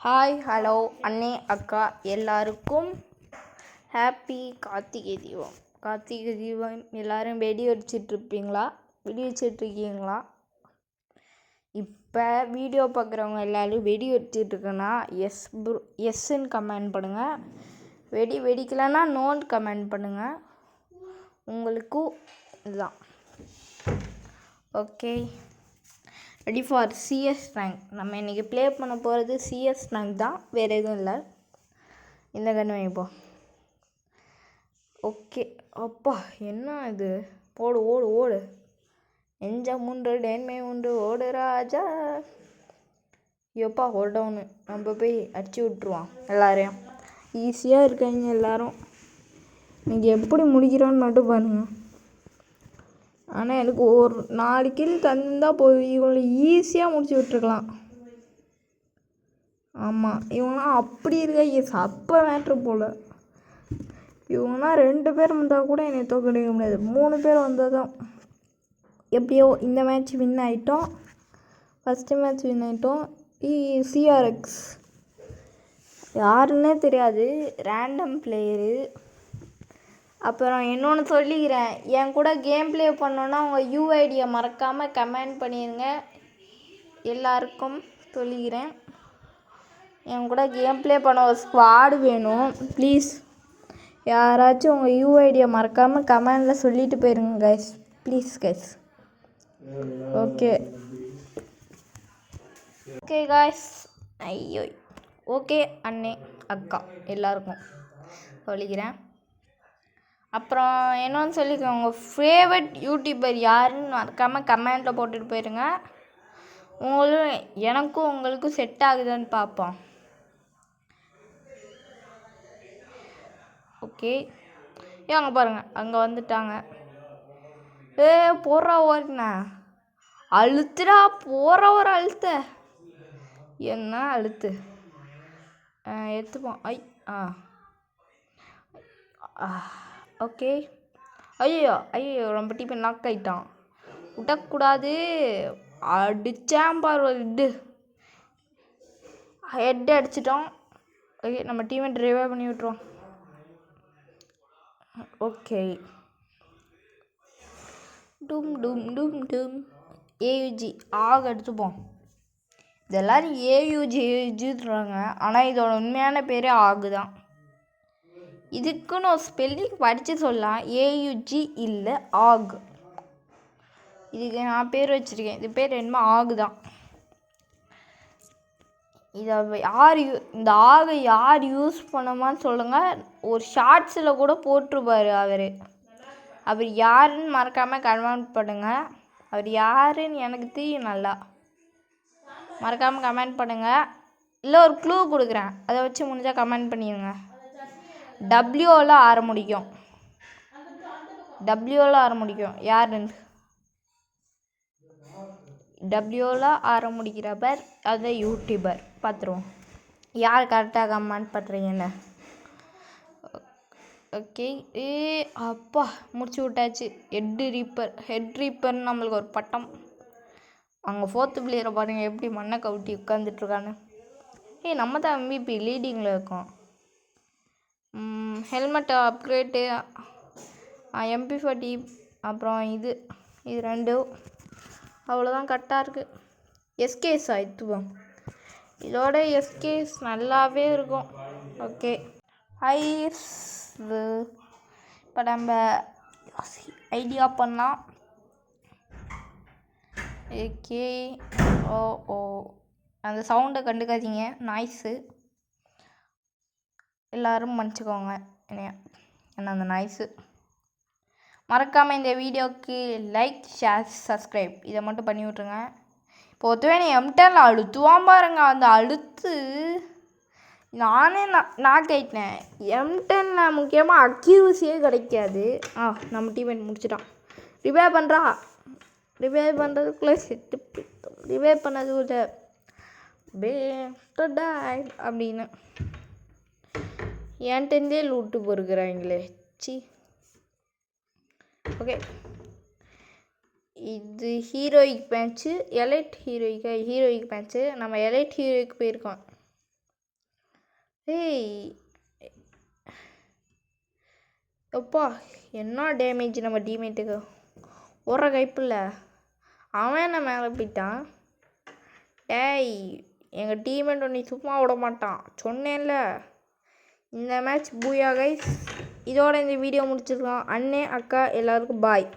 Hi hello அண்ணே அக்கா எல்லாருக்கும் ஹாப்பி கார்த்திகை தீபம். கார்த்திகை தீபம் எல்லோரும் வெடி வச்சிட்ருப்பீங்களா? வெடி வச்சிட்ருக்கீங்களா? இப்போ வீடியோ பார்க்குறவங்க எல்லோரும் வெடி வச்சிட்ருக்கேன்னா எஸ்ன்னு கமெண்ட் பண்ணுங்கள். வெடிக்கலைன்னா நோன்னு கமெண்ட் பண்ணுங்கள். உங்களுக்கும் இதுதான் okay. Ready for CS rank. நம்ம இன்றைக்கி ப்ளே பண்ண போகிறது சிஎஸ் ரேங்க் தான், வேறு எதுவும் இல்லை. இந்த கன்று வைப்போம். ஓகே. அப்பா என்ன இது? ஓடு ஓடு ஓடு, நெஞ்சம் உண்டு நேர்மை உண்டு, ஓடு ராஜா. எப்பா ஒரு டவுனு, நம்ம போய் அடிச்சு விட்ருவோம் எல்லாரையும். ஈஸியாக இருக்காங்க எல்லோரும். நீங்கள் எப்படி முடிக்கிறோன்னு மட்டும் பாருங்கள். ஆனால் எனக்கு ஒரு 4 கில் தந்தால் போய் இவங்களை ஈஸியாக முடிச்சு விட்டுருக்கலாம். ஆமாம், இவங்களாம் அப்படி இருக்க சப்ப மேட்ரு போல். இவங்களாம் 2 பேர் வந்தால் கூட என்னை தோக்கடிக்க முடியாது. 3 பேர் வந்தால் தான். எப்படியோ இந்த மேட்ச் வின் ஆகிட்டோம். ஃபஸ்ட்டு மேட்ச் வின் ஆகிட்டோம். சிஆர்எக்ஸ் யாருன்னே தெரியாது, ரேண்டம் பிளேயரு. அப்புறம் இன்னொன்று சொல்லிக்கிறேன், என் கூட கேம் ப்ளே பண்ணோன்னா உங்கள் யூஐடியை மறக்காமல் கமெண்ட் பண்ணிடுங்க. எல்லாருக்கும் சொல்லிக்கிறேன், என் கூட கேம் ப்ளே பண்ண ஒரு ஸ்குவாடு வேணும் ப்ளீஸ். யாராச்சும் உங்கள் யூஐடியை மறக்காமல் கமெண்டில் சொல்லிட்டு போயிருங்க guys, please guys. Okay okay guys. ஐயோ ஓகே அண்ணே அக்கா எல்லாருக்கும் சொல்லிக்கிறேன். அப்புறம் என்னன்னு சொல்லிக்கோங்க, உங்கள் ஃபேவரட் யூடியூபர் யாருன்னு மறக்காமல் கமெண்ட்டில் போட்டுட்டு போயிருங்க. எனக்கும் உங்களுக்கும் செட் ஆகுதுன்னு பார்ப்போம். ஓகே. அங்கே பாருங்கள், அங்கே வந்துட்டாங்க. போடுறா ஓடுண்ணா, அழுத்துடா போகிற ஒரு அழுத்த என்ன அழுத்து எடுத்துப்போம். ஓகே. ஐயோ ஐயோ, நம்ம டீம் நாக் ஆகிட்டான். விடக்கூடாது. அடித்தான் பாரு ஒரு ஹெட் அடிச்சிட்டோம். ஓகே, நம்ம டீமை ட்ரைவாக பண்ணி விட்ருவோம். ஓகே. டும் டும் டும் டும். ஏயுஜி ஆக எடுத்துப்போம். இதெல்லாரும் ஏயுஜின்றாங்க, ஆனால் இதோட உண்மையான பேரே ஆகு தான். இதுக்குன்னு ஒரு ஸ்பெல்லிங் படித்து சொல்லலாம். ஏயுஜி இல்லை ஆக். இதுக்கு நான் பேர் வச்சுருக்கேன். இது பேர் என்னமோ ஆகு தான். இதை இந்த ஆகை யார் யூஸ் பண்ணமான்னு சொல்லுங்கள். ஒரு ஷார்ட்ஸில் கூட போட்டிருப்பார் அவர் யாருன்னு மறக்காமல் கமெண்ட் பண்ணுங்கள். அவர் யாருன்னு எனக்கு தெரியும் நல்லா, மறக்காமல் கமெண்ட் பண்ணுங்கள். இல்லை ஒரு க்ளூ கொடுக்குறேன், அதை வச்சு முடிஞ்சால் கமெண்ட் பண்ணிடுங்க. டபிள்யூவில் ஆரம்பிக்கும். யாருன்னு டபிள்யூவில் ஆரம்பிக்கிறவர் அது யூடியூபர். பார்த்துருவோம் யார் கரெக்டாக கமெண்ட் பண்ணுறீங்கன்னு. ஓகே. அப்பா முடிச்சு விட்டாச்சு. ஹெட் ரீப்பர்னு நம்மளுக்கு ஒரு பட்டம். அங்கே 4th பிளேயரை பாருங்கள் எப்படி மண்ணை கவுட்டி உட்காந்துட்ருக்கான்னு. நம்ம தான் எம்பிபி லீடிங்கில் இருக்கோம். ஹெல்மெட் அப்கிரேட்டு, MP40, அப்புறம் இது 2 அவ்வளோதான் கரெக்டாக இருக்குது. எஸ்கேஸ் ஆயிடுவோம். இதோட எஸ்கேஸ் நல்லாவே இருக்கும். ஓகே. இப்போ நம்ம ஐடியா பண்ணலாம். ஓகே. ஓ அந்த சவுண்டை கண்டுக்காதீங்க, நாய்ஸு. எல்லோரும் மன்னிச்சிக்கோங்க என்ன அந்த நாய்ஸு. மறக்காமல் இந்த வீடியோவுக்கு லைக், ஷேர், சப்ஸ்கிரைப் இதை மட்டும் பண்ணி விட்ருங்க. இப்போ ஒருத்தவே நீ M10 அழுத்துவான் பாருங்க, அந்த அழுத்து நானே நான் கேட்டேன். M10 முக்கியமாக அக்யூரஸியே கிடைக்காது. நம்ம டீம் முடிச்சிட்டான். ரிவைவ் பண்ணுறதுக்குள்ளே செட்டு பிடித்தோம். ரிவைவ் பண்ணது ஒரு அப்படின்னு என்கிட்டே லூட்டு பொறுக்கிறாங்களே சி. ஓகே, இது heroic match, elite heroic match. நம்ம எலைட் ஹீரோய்க்கு போயிருக்கோம். ஏய் எப்பா என்ன டேமேஜ் நம்ம டீம்மேட்டுக்கு ஒரு கைப்பில்ல அவன் என்ன மேலே போயிட்டான். டேய் எங்கள் டீம்மேட் ஒன்று சும்மா விட மாட்டான் சொன்னேன்ல. இந்த மேட்ச் பூயா கைஸ். இதோட இந்த வீடியோ முடிச்சிருக்கோம். அண்ணே அக்கா எல்லாருக்கும் பாய்.